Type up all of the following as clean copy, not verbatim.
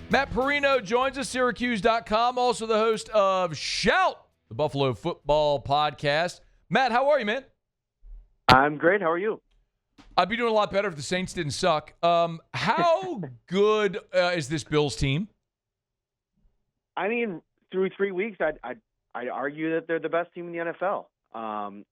Matt Perino joins us, Syracuse.com, also the host of Shout, the Buffalo Football Podcast. Matt, how are you, man? I'm great. How are you? I'd be doing a lot better if the Saints didn't suck. How good is this Bills team? I mean, through 3 weeks, I'd argue that they're the best team in the NFL. And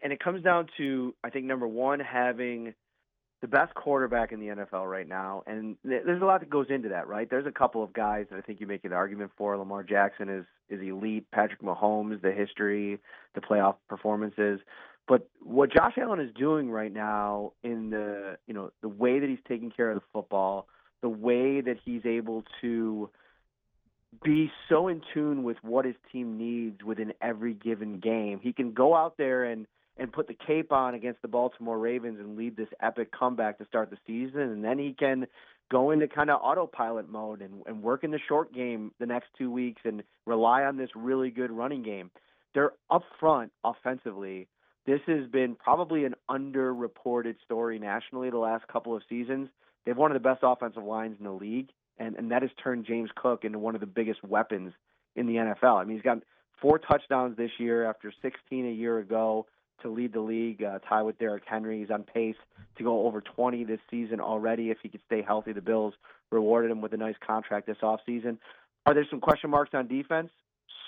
it comes down to, I think, number one, having the best quarterback in the NFL right now. And there's a lot that goes into that, right? There's a couple of guys that I think you make an argument for. Lamar Jackson is elite. Patrick Mahomes, the history, the playoff performances. But what Josh Allen is doing right now in the way that he's taking care of the football, the way that he's able to be so in tune with what his team needs within every given game. He can go out there and put the cape on against the Baltimore Ravens and lead this epic comeback to start the season, and then he can go into kind of autopilot mode and work in the short game the next 2 weeks and rely on this really good running game. They're up front offensively. This has been probably an underreported story nationally the last couple of seasons. They have one of the best offensive lines in the league, and that has turned James Cook into one of the biggest weapons in the NFL. I mean, he's got 4 touchdowns this year after 16 a year ago to lead the league, tied with Derrick Henry. He's on pace to go over 20 this season already if he could stay healthy. The Bills rewarded him with a nice contract this offseason. Are there some question marks on defense?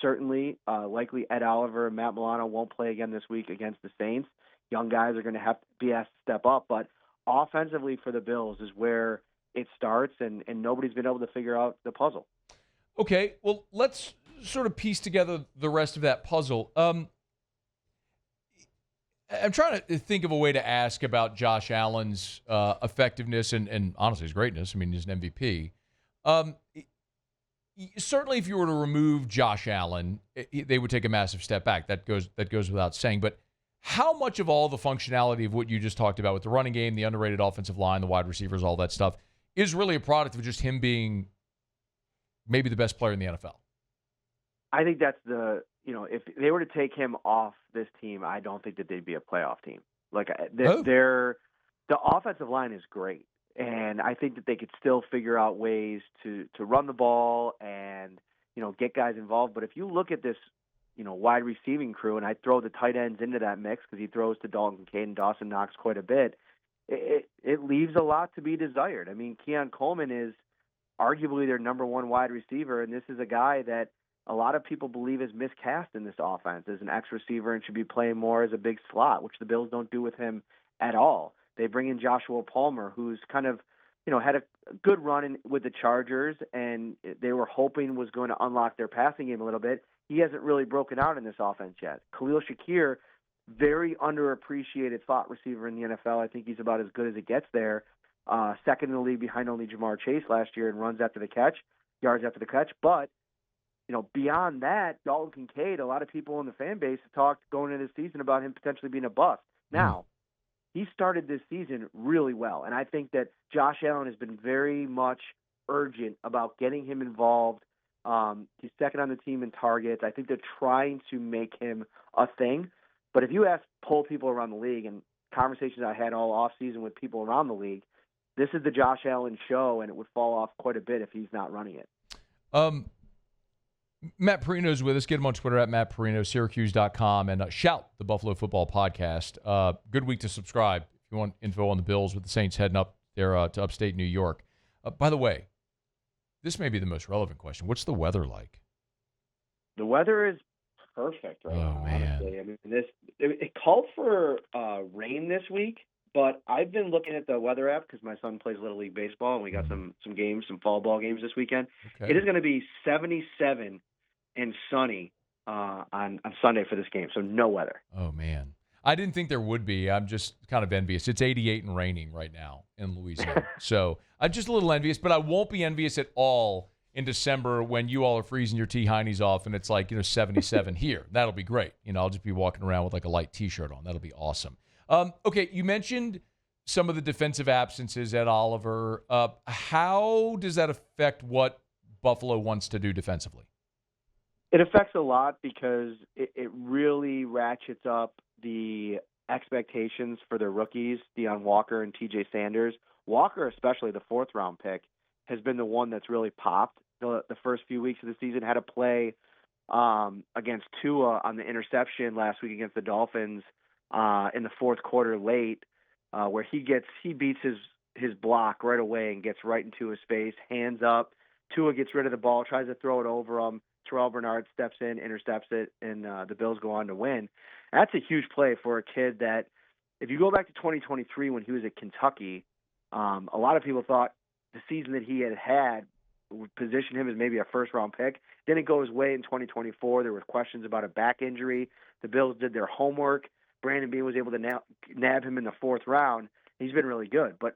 Certainly. Likely Ed Oliver and Matt Milano won't play again this week against the Saints. Young guys are going to have to be asked to step up. But offensively for the Bills is where it starts, and nobody's been able to figure out the puzzle. Okay, well, let's sort of piece together the rest of that puzzle. I'm trying to think of a way to ask about Josh Allen's effectiveness and honestly his greatness. I mean, he's an MVP. Certainly, if you were to remove Josh Allen, they would take a massive step back. That goes without saying. But how much of all the functionality of what you just talked about with the running game, the underrated offensive line, the wide receivers, all that stuff, is really a product of just him being maybe the best player in the NFL? I think that's if they were to take him off this team, I don't think that they'd be a playoff team. Like the offensive line is great, and I think that they could still figure out ways to run the ball and get guys involved. But if you look at this wide receiving crew, and I throw the tight ends into that mix because he throws to Dalton Kincaid and Dawson Knox quite a bit, it leaves a lot to be desired. I mean, Keon Coleman is arguably their number one wide receiver, and this is a guy that a lot of people believe is miscast in this offense as an ex-receiver and should be playing more as a big slot, which the Bills don't do with him at all. They bring in Joshua Palmer, who's kind of, had a good run with the Chargers, and they were hoping was going to unlock their passing game a little bit. He hasn't really broken out in this offense yet. Khalil Shakir, very underappreciated slot receiver in the NFL. I think he's about as good as it gets there. Second in the league behind only Jamar Chase last year in yards after the catch. But beyond that, Dalton Kincaid, a lot of people in the fan base have talked going into this season about him potentially being a bust. Now, he started this season really well, and I think that Josh Allen has been very much urgent about getting him involved. He's second on the team in targets. I think they're trying to make him a thing. But if you poll people around the league, and conversations I had all offseason with people around the league, this is the Josh Allen show, and it would fall off quite a bit if he's not running it. Matt Perino's with us. Get him on Twitter at Matt Perino, Syracuse.com, and Shout, the Buffalo Football Podcast. Good week to subscribe if you want info on the Bills with the Saints heading up there to upstate New York. By the way, this may be the most relevant question. What's the weather like? The weather is perfect right now, man. Honestly. I mean, it called for rain this week, but I've been looking at the weather app because my son plays Little League Baseball, and we got some games, some fall ball games this weekend. Okay. It is going to be 77 and sunny on Sunday for this game, so no weather. Oh, man. I didn't think there would be. I'm just kind of envious. It's 88 and raining right now in Louisiana. So I'm just a little envious, but I won't be envious at all in December when you all are freezing your T-Heinies off and it's like 77 here. That'll be great. I'll just be walking around with like a light T-shirt on. That'll be awesome. Okay, you mentioned some of the defensive absences at Oliver. How does that affect what Buffalo wants to do defensively? It affects a lot because it really ratchets up the expectations for their rookies, Deion Walker and TJ Sanders. Walker, especially the fourth-round pick, has been the one that's really popped the first few weeks of the season. Had a play against Tua on the interception last week against the Dolphins in the fourth quarter late, where he beats his block right away and gets right into his face, hands up. Tua gets rid of the ball, tries to throw it over him. Terrell Bernard steps in, intercepts it, and the Bills go on to win. That's a huge play for a kid that, if you go back to 2023 when he was at Kentucky, a lot of people thought the season that he had would position him as maybe a first-round pick. Didn't go his way in 2024. There were questions about a back injury. The Bills did their homework. Brandon Beane was able to nab him in the fourth round. He's been really good. But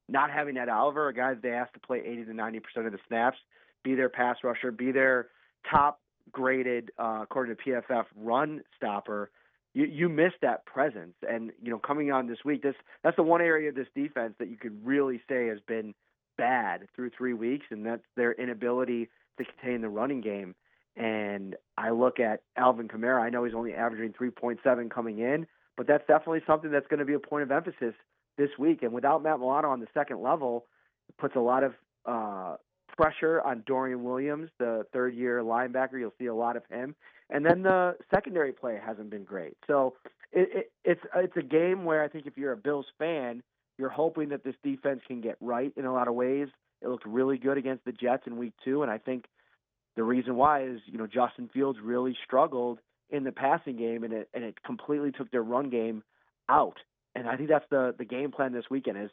not having Ed Oliver, a guy that they asked to play 80 to 90% of the snaps, be their pass rusher, be their top-graded, according to PFF, run stopper, you miss that presence. And, coming on this week, that's the one area of this defense that you could really say has been bad through 3 weeks, and that's their inability to contain the running game. And I look at Alvin Kamara. I know he's only averaging 3.7 coming in, but that's definitely something that's going to be a point of emphasis this week. And without Matt Milano on the second level, it puts a lot of pressure on Dorian Williams, the third-year linebacker. You'll see a lot of him. And then the secondary play hasn't been great. So it's a game where I think if you're a Bills fan, you're hoping that this defense can get right in a lot of ways. It looked really good against the Jets in week 2, and I think the reason why is, Justin Fields really struggled in the passing game, and it completely took their run game out. And I think that's the game plan this weekend is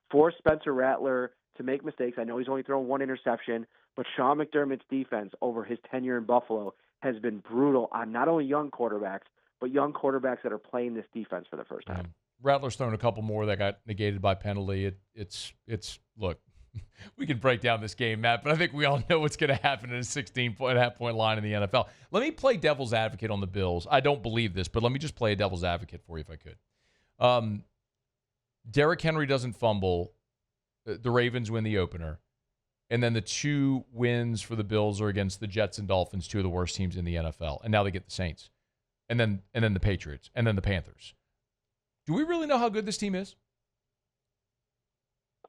force Spencer Rattler to make mistakes. I know he's only thrown one interception, but Sean McDermott's defense over his tenure in Buffalo has been brutal on not only young quarterbacks, but young quarterbacks that are playing this defense for the first time. Rattler's thrown a couple more that got negated by penalty. It's look, we can break down this game, Matt, but I think we all know what's going to happen in a 16.5-point line in the NFL. Let me play devil's advocate on the Bills. I don't believe this, but let me just play a devil's advocate for you if I could. Derrick Henry doesn't fumble. The Ravens win the opener. And then the 2 wins for the Bills are against the Jets and Dolphins, 2 of the worst teams in the NFL. And now they get the Saints. And then the Patriots. And then the Panthers. Do we really know how good this team is?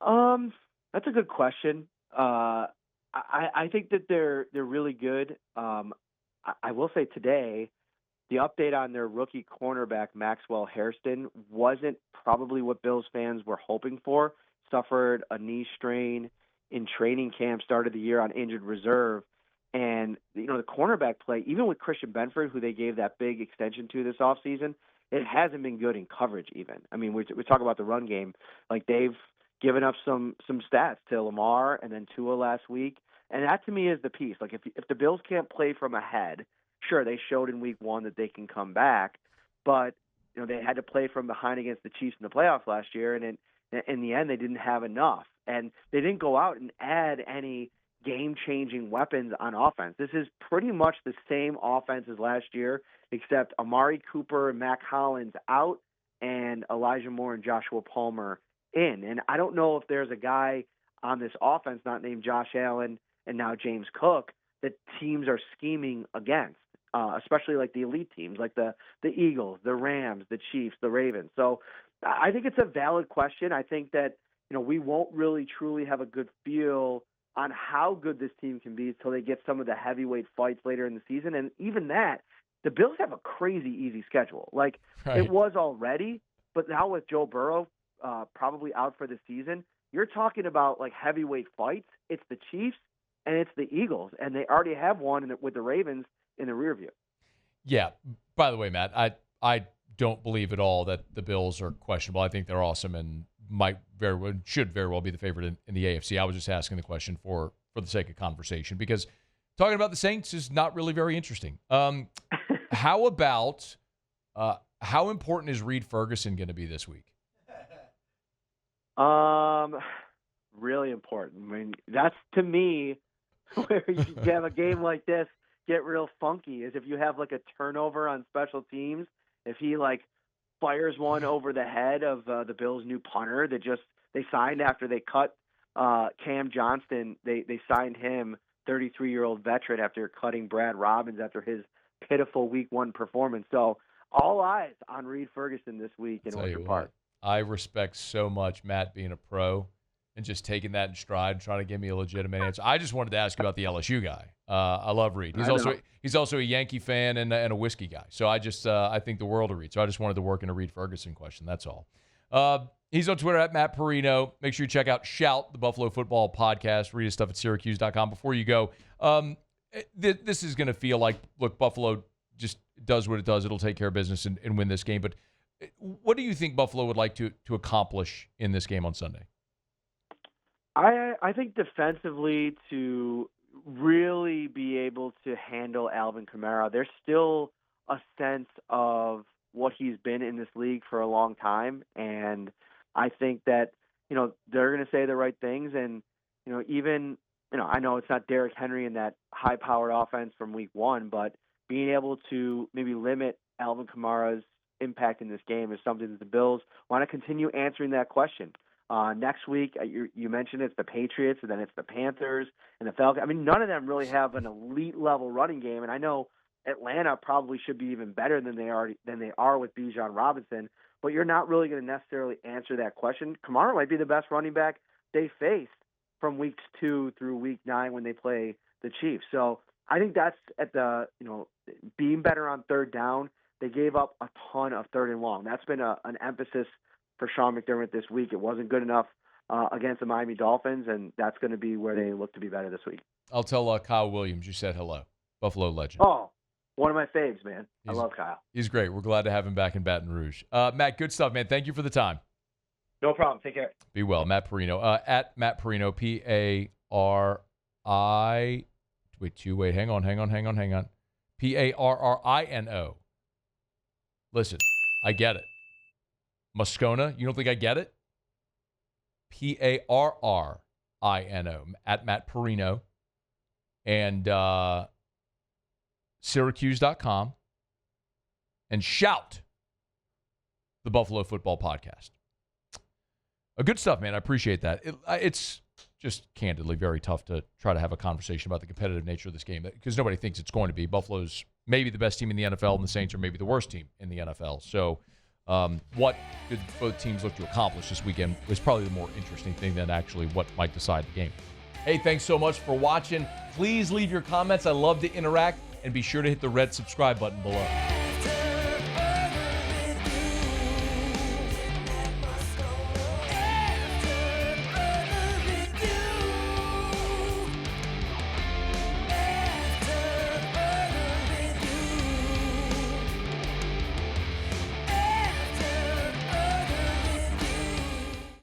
That's a good question. I think that they're really good. I will say today, the update on their rookie cornerback, Maxwell Hairston, wasn't probably what Bills fans were hoping for. Suffered a knee strain in training camp, started the year on injured reserve. And, the cornerback play, even with Christian Benford, who they gave that big extension to this offseason, it hasn't been good in coverage even. I mean, we talk about the run game. Like, they've given up some stats to Lamar and then Tua last week. And that, to me, is the piece. Like, if the Bills can't play from ahead, sure, they showed in week 1 that they can come back. But, they had to play from behind against the Chiefs in the playoffs last year. And in the end, they didn't have enough. And they didn't go out and add any game-changing weapons on offense. This is pretty much the same offense as last year, except Amari Cooper and Mac Hollins out and Elijah Moore and Joshua Palmer in. And I don't know if there's a guy on this offense not named Josh Allen and now James Cook that teams are scheming against, especially like the elite teams, like the Eagles, the Rams, the Chiefs, the Ravens. So I think it's a valid question. I think that, we won't really truly have a good feel on how good this team can be until they get some of the heavyweight fights later in the season. And even that, the Bills have a crazy easy schedule. Like, right. It was already, but now with Joe Burrow probably out for the season, you're talking about like heavyweight fights. It's the Chiefs and it's the Eagles, and they already have one with the Ravens in the rear view. Yeah. By the way, Matt, I don't believe at all that the Bills are questionable. I think they're awesome and should very well be the favorite in the AFC. I was just asking the question for the sake of conversation because talking about the Saints is not really very interesting. How about how important is Reed Ferguson going to be this week? Really important. I mean, that's to me where you have a game like this get real funky is if you have like a turnover on special teams. If he fires one over the head of the Bills' new punter that they signed after they cut Cam Johnston. They signed him, 33-year-old veteran, after cutting Brad Robbins after his pitiful Week 1 performance. So all eyes on Reed Ferguson this week in Orchard Park. I respect so much Matt being a pro and just taking that in stride and trying to give me a legitimate answer. I just wanted to ask you about the LSU guy. I love Reed. He's also a Yankee fan and a whiskey guy. So I think the world of Reed. So I just wanted to work in a Reed Ferguson question. That's all. He's on Twitter at Matt Perino. Make sure you check out Shout, the Buffalo Football Podcast. Read his stuff at Syracuse.com. Before you go, this is going to feel like, look, Buffalo just does what it does. It'll take care of business and win this game. But what do you think Buffalo would like to accomplish in this game on Sunday? I think defensively to really be able to handle Alvin Kamara, there's still a sense of what he's been in this league for a long time. And I think that, they're going to say the right things. And, I know it's not Derrick Henry in that high-powered offense from week one, but being able to maybe limit Alvin Kamara's impact in this game is something that the Bills want to continue answering that question. Next week, you mentioned it's the Patriots, and then it's the Panthers and the Falcons. I mean, none of them really have an elite-level running game, and I know Atlanta probably should be even better than they are with Bijan Robinson, but you're not really going to necessarily answer that question. Kamara might be the best running back they face from weeks 2 through week 9 when they play the Chiefs. So I think that's at the, being better on third down. They gave up a ton of third and long. That's been an emphasis for Sean McDermott this week. It wasn't good enough against the Miami Dolphins, and that's going to be where they look to be better this week. I'll tell Kyle Williams you said hello. Buffalo legend. Oh, one of my faves, man. I love Kyle. He's great. We're glad to have him back in Baton Rouge. Matt, good stuff, man. Thank you for the time. No problem. Take care. Be well. Matt Perino. At Matt Perino, P-A-R-I. Wait. Hang on. P-A-R-R-I-N-O. Listen, I get it. Moscona, you don't think I get it? P-A-R-R-I-N-O. At Matt Perino. And Syracuse.com. And Shout, the Buffalo Football Podcast. Good stuff, man. I appreciate that. It's just candidly very tough to try to have a conversation about the competitive nature of this game because nobody thinks it's going to be. Buffalo's maybe the best team in the NFL, and the Saints are maybe the worst team in the NFL. So what did both teams look to accomplish this weekend was probably the more interesting thing than actually what might decide the game. Hey, thanks so much for watching. Please leave your comments. I love to interact, and be sure to hit the red subscribe button below.